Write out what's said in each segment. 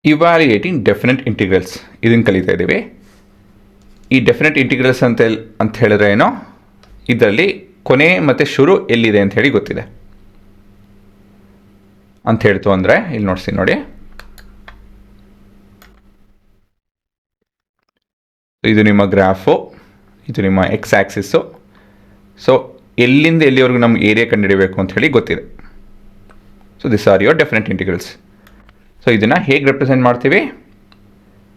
Evaluating definite integrals ಇದನ್ನು ಕಲಿತಾ ಇದ್ದೀವಿ. ಈ ಡೆಫಿನೆಟ್ ಇಂಟಿಗ್ರಲ್ಸ್ ಅಂತ ಹೇಳಿದ್ರೆ ಏನೋ ಇದರಲ್ಲಿ ಕೊನೆ ಮತ್ತು ಶುರು ಎಲ್ಲಿದೆ ಅಂತ ಹೇಳಿ ಗೊತ್ತಿದೆ ಅಂತ ಹೇಳ್ತು ಅಂದರೆ ಇಲ್ಲಿ ನೋಡಿಸಿ ನೋಡಿ, ಇದು ನಿಮ್ಮ ಗ್ರಾಫು, ಇದು ನಿಮ್ಮ ಎಕ್ಸ್ ಆ್ಯಕ್ಸಿಸ್ಸು. ಸೊ ಎಲ್ಲಿಂದ ಎಲ್ಲಿವರೆಗೂ ನಮ್ಗೆ ಏರಿಯಾ ಕಂಡುಹಿಡಬೇಕು ಅಂತ ಹೇಳಿ ಗೊತ್ತಿದೆ. So this are your definite integrals. So ಇದನ್ನು ಹೇಗೆ ರೆಪ್ರೆಸೆಂಟ್ ಮಾಡ್ತೀವಿ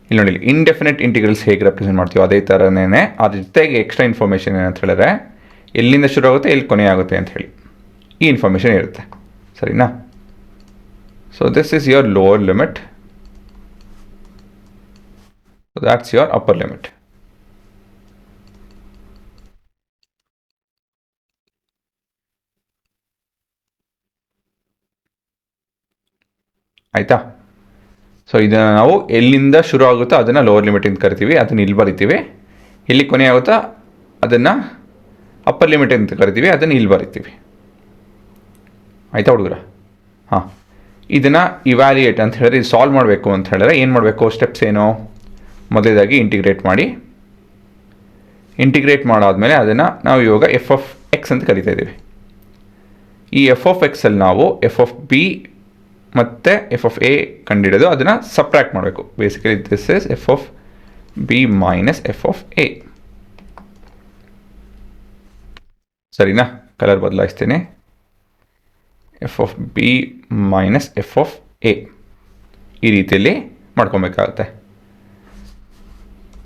ಇಲ್ಲಿ ನೋಡಿ, ಇಂಡೆಫಿನೆಟ್ ಇಂಟಿಗ್ರಲ್ಸ್ ಹೇಗೆ ರೆಪ್ರೆಸೆಂಟ್ ಮಾಡ್ತೀವಿ ಅದೇ ಥರನೇ ಅದ್ರ ಜೊತೆಗೆ ಎಕ್ಸ್ಟ್ರಾ ಇನ್ಫಾರ್ಮೇಷನ್ ಏನಂತ ಹೇಳಿದ್ರೆ ಎಲ್ಲಿಂದ ಶುರು ಆಗುತ್ತೆ ಎಲ್ಲಿ ಕೊನೆ ಆಗುತ್ತೆ ಅಂತ ಹೇಳಿ ಈ ಇನ್ಫಾರ್ಮೇಷನ್ ಇರುತ್ತೆ. ಸರಿನಾ? So this is your lower limit, that's your upper limit. ಆಯಿತಾ? ಸೊ ಇದನ್ನು ನಾವು ಎಲ್ಲಿಂದ ಶುರು ಆಗುತ್ತೋ ಅದನ್ನು ಲೋವರ್ ಲಿಮಿಟ್ ಅಂತ ಕರಿತೀವಿ, ಅದನ್ನು ಇಲ್ಲಿ ಬರಿತೀವಿ. ಎಲ್ಲಿ ಕೊನೆ ಆಗುತ್ತೋ ಅದನ್ನು ಅಪ್ಪರ್ ಲಿಮಿಟ್ ಅಂತ ಕರಿತೀವಿ, ಅದನ್ನು ಇಲ್ಲಿ ಬರಿತೀವಿ. ಆಯಿತಾ ಹುಡುಗರ? ಹಾಂ, ಇದನ್ನು ಇವ್ಯಾಲ್ಯೂಯೇಟ್ ಅಂತ ಹೇಳಿದ್ರೆ ಇದು ಸಾಲ್ವ್ ಮಾಡಬೇಕು ಅಂತ ಹೇಳಿದ್ರೆ ಏನು ಮಾಡಬೇಕು, ಸ್ಟೆಪ್ಸ್ ಏನು? ಮೊದಲೇದಾಗಿ ಇಂಟಿಗ್ರೇಟ್ ಮಾಡಿ. ಇಂಟಿಗ್ರೇಟ್ ಮಾಡಾದಮೇಲೆ ಅದನ್ನು ನಾವು ಇವಾಗ ಎಫ್ ಆಫ್ ಎಕ್ಸ್ ಅಂತ ಕರಿತಾ ಇದ್ದೀವಿ. ಈ ಎಫ್ ಆಫ್ ಎಕ್ಸಲ್ಲಿ ನಾವು ಎಫ್ ಆಫ್ ಬಿ ಮತ್ತು ಎಫ್ ಆಫ್ ಎ ಕಂಡುಹಿಡಿದು ಅದನ್ನು ಸಬ್ಟ್ರ್ಯಾಕ್ಟ್ ಮಾಡಬೇಕು. Basically this is f of b minus f of a. ಸರಿನಾ? ಕಲರ್ ಬದಲಾಯಿಸ್ತೀನಿ. F of b minus f of a ಈ ರೀತಿಯಲ್ಲಿ ಮಾಡ್ಕೊಬೇಕಾಗತ್ತೆ.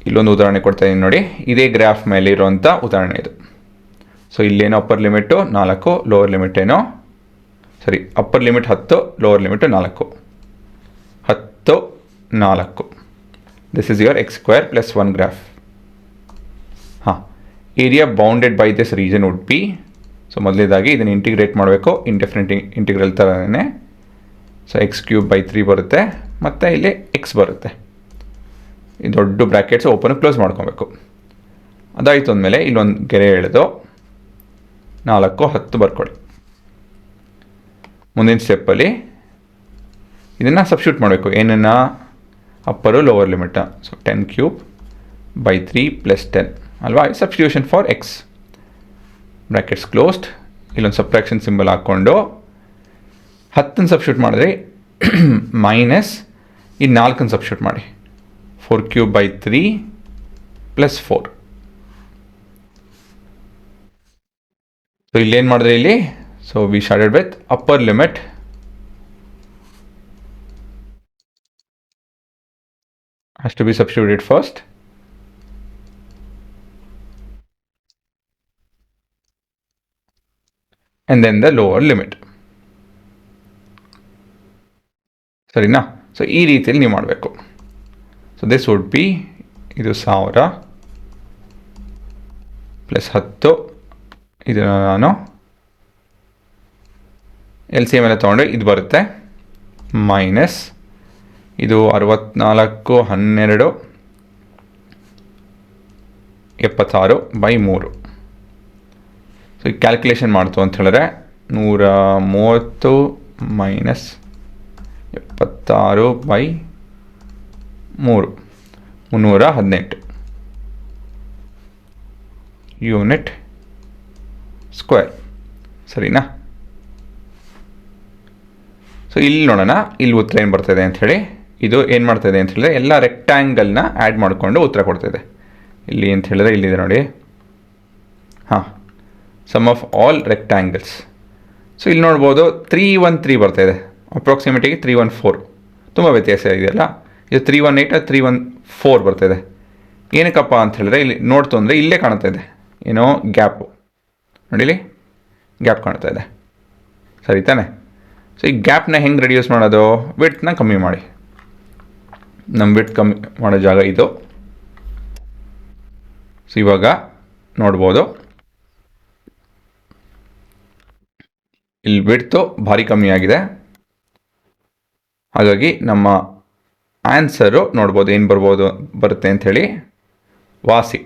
ಇಲ್ಲೊಂದು ಉದಾಹರಣೆ ಕೊಡ್ತಾ ಇದ್ದೀನಿ ನೋಡಿ, ಇದೇ ಗ್ರಾಫ್ ಮೇಲೆ ಇರುವಂಥ ಉದಾಹರಣೆ ಇದು. ಸೊ ಇಲ್ಲೇನೋ ಅಪ್ಪರ್ ಲಿಮಿಟು 4, ಲೋವರ್ ಲಿಮಿಟ್ ಏನೋ upper limit 10, lower limit 4. 10, 4. This is your x square plus 1 graph. ಹಾಂ, area bounded by this region would be. So ಮೊದಲೇದಾಗಿ ಇದನ್ನು ಇಂಟಿಗ್ರೇಟ್ ಮಾಡಬೇಕು, ಇಂಡೆಫಿನೆಟ್ ಇಂಟಿಗ್ರಲ್ ಥರನೇ. ಸೊ ಎಕ್ಸ್ ಕ್ಯೂಬ್ ಬೈ 3 ಬರುತ್ತೆ, ಮತ್ತು ಇಲ್ಲಿ ಎಕ್ಸ್ ಬರುತ್ತೆ. ಈ ದೊಡ್ಡ ಬ್ರ್ಯಾಕೆಟ್ಸ್ ಓಪನ್ ಕ್ಲೋಸ್ ಮಾಡ್ಕೊಬೇಕು. ಅದಾಯಿತು ಅಂದಮೇಲೆ ಇಲ್ಲೊಂದು ಗೆರೆ ಎಳೆದು 4, 10 ಬರ್ಕೊಳ್ಳಿ. ಮುಂದಿನ ಸ್ಟೆಪ್ಪಲ್ಲಿ ಇದನ್ನು ಸಬ್ಸ್ಟಿಟ್ಯೂಟ್ ಮಾಡಬೇಕು. ಏನನ್ನು? Upper lower limit. So 10 cube by 3 plus 10 ಅಲ್ವಾ? Substitution for x. Brackets closed. ಇಲ್ಲೊಂದು ಸಬ್ಟ್ರಾಕ್ಷನ್ ಸಿಂಬಲ್ ಹಾಕ್ಕೊಂಡು 10 ಸಬ್ಸ್ಟಿಟ್ಯೂಟ್ ಮಾಡಿದ್ರೆ ಮೈನಸ್ ಈ 4 ಸಬ್ಸ್ಟಿಟ್ಯೂಟ್ ಮಾಡಿ. 4 ಕ್ಯೂಬ್ ಬೈ 3 ಪ್ಲಸ್ 4. ಸೊ ಇಲ್ಲೇನು ಮಾಡಿದ್ರೆ ಇಲ್ಲಿ, so we started with upper limit has to be substituted first, and then the lower limit. ಸರಿನಾ? ಸೊ ಈ ರೀತಿಯಲ್ಲಿ ನೀವು ಮಾಡಬೇಕು. ಸೊ ದಿಸ್ ವುಡ್ ಬಿ, ಇದು 1000 ಪ್ಲಸ್ 10. ಇದನ್ನು ನಾನು ಎಲ್ ಸಿ ಎಮ್ ಎಲ್ಲ ತೊಗೊಂಡು ಇದು ಬರುತ್ತೆ, ಮೈನಸ್ ಇದು 64, 12, 76 ಬೈ 3. ಸೊ ಈ ಕ್ಯಾಲ್ಕುಲೇಷನ್ ಮಾಡ್ತು ಅಂತ ಹೇಳಿದ್ರೆ 130 ಮೈನಸ್ 76 ಬೈ 3, 318 ಯೂನಿಟ್ ಸ್ಕ್ವೇರ್. ಸರಿನಾ? ಸೊ ಇಲ್ಲಿ ನೋಡೋಣ, ಇಲ್ಲಿ ಉತ್ತರ ಏನು ಬರ್ತಾಯಿದೆ ಅಂಥೇಳಿ. ಇದು ಏನು ಮಾಡ್ತಾಯಿದೆ ಅಂತ ಹೇಳಿದ್ರೆ ಎಲ್ಲ ರೆಕ್ಟ್ಯಾಂಗಲ್ನ ಆ್ಯಡ್ ಮಾಡಿಕೊಂಡು ಉತ್ತರ ಕೊಡ್ತಾಯಿದೆ. ಇಲ್ಲಿ ಅಂತ ಹೇಳಿದ್ರೆ ಇಲ್ಲಿದೆ ನೋಡಿ. ಹಾಂ, sum of all rectangles. So ಇಲ್ಲಿ ನೋಡ್ಬೋದು 313 ಬರ್ತಾಯಿದೆ. ಅಪ್ರಾಕ್ಸಿಮೇಟಿಗೆ 314. ತುಂಬ ವ್ಯತ್ಯಾಸ ಇದೆಯಲ್ಲ. ಇದು 318, 314 ಬರ್ತಾಯಿದೆ. ಏನಕ್ಕಪ್ಪ ಅಂತ ಹೇಳಿದ್ರೆ ಇಲ್ಲಿ ನೋಡ್ತು ಅಂದರೆ ಇಲ್ಲೇ ಕಾಣ್ತಾ ಇದೆ ಏನೋ ಗ್ಯಾಪು. ನೋಡಿಲಿ, ಗ್ಯಾಪ್ ಕಾಣ್ತಾ ಇದೆ. ಸರಿ ತಾನೆ? ಸೊ ಈ ಗ್ಯಾಪ್ನ ಹೆಂಗೆ ರೆಡ್ಯೂಸ್ ಮಾಡೋದು? ವಿಡ್ತ್ನ ಕಮ್ಮಿ ಮಾಡಿ. ನಮ್ಮ ವಿಡ್ತ್ ಕಮ್ಮಿ ಮಾಡೋ ಜಾಗ ಇದು. ಸೊ ಇವಾಗ ನೋಡ್ಬೋದು ಇಲ್ಲಿ ವಿಡ್ತು ಭಾರಿ ಕಮ್ಮಿ ಆಗಿದೆ. ಹಾಗಾಗಿ ನಮ್ಮ ಆನ್ಸರು ನೋಡ್ಬೋದು ಏನು ಬರುತ್ತೆ ಅಂಥೇಳಿ. ವಾಸಿ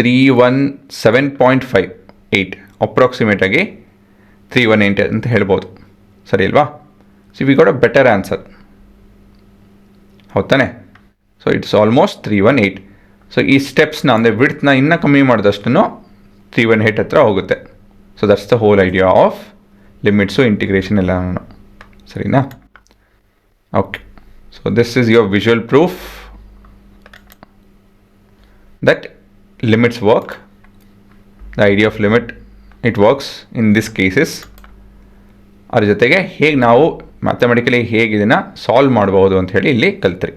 317.58 ಅಪ್ರಾಕ್ಸಿಮೇಟಾಗಿ 318 ಅಂತ ಹೇಳ್ಬೋದು. ಸರಿ ಅಲ್ವಾ? So we got a better answer. ಹೌದಾನೆ? So it's almost 318. ಸೊ ಈ ಸ್ಟೆಪ್ಸ್ನ ಅಂದರೆ ವಿಡ್ತ್ನ ಇನ್ನೂ ಕಮ್ಮಿ ಮಾಡಿದಷ್ಟು 318 ಹತ್ರ ಹೋಗುತ್ತೆ. So that's the whole idea of limits, integration ಎಲ್ಲನೂ. ಸರಿನಾ? Okay. So this is your visual proof that limits work. The idea of limit, it works in this cases. ಅದ್ರ ಜೊತೆಗೆ ಹೇಗೆ ನಾವು ಮ್ಯಾಥಮೆಟಿಕಲಿ ಹೇಗೆ ಇದನ್ನು ಸಾಲ್ವ್ ಮಾಡ್ಬೋದು ಅಂತ ಹೇಳಿ ಇಲ್ಲಿ ಕಲ್ತ್ರಿ.